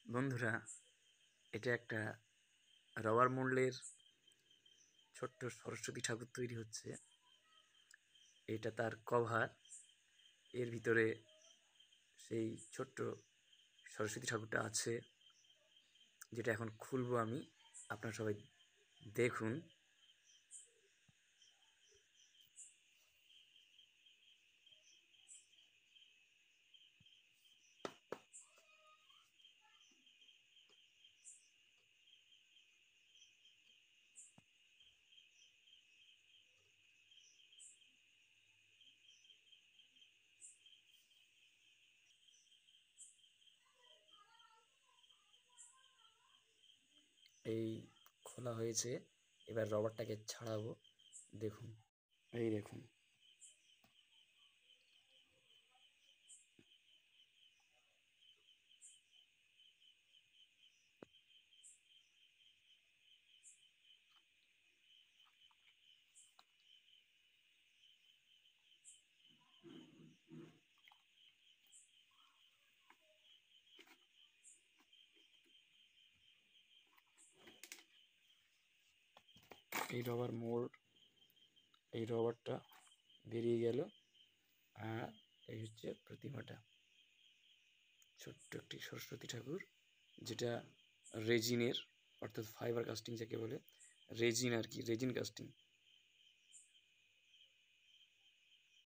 বন্ধুরা, এটা একটা রবার মোল্ডের ছোট্ট সরস্বতী ঠাকুর তৈরি হচ্ছে। এটা তার কভার। এর ভিতরে সেই ছোট্ট সরস্বতী ঠাকুরটা আছে, যেটা এখন খুলবো আমি। আপনারা সবাই দেখুন। এই খোলা হয়েছে, এবার রবারটাকে ছাড়াবো। দেখুন, এই দেখুন। এই রবার মোল্ড, এই রবারটা বেরিয়ে গেল। আর এই হচ্ছে প্রতিমাটা, ছোট্ট একটি সরস্বতী ঠাকুর, যেটা রেজিনের, অর্থাৎ ফাইবার কাস্টিং যাকে বলে, রেজিন আর কি, রেজিন কাস্টিং।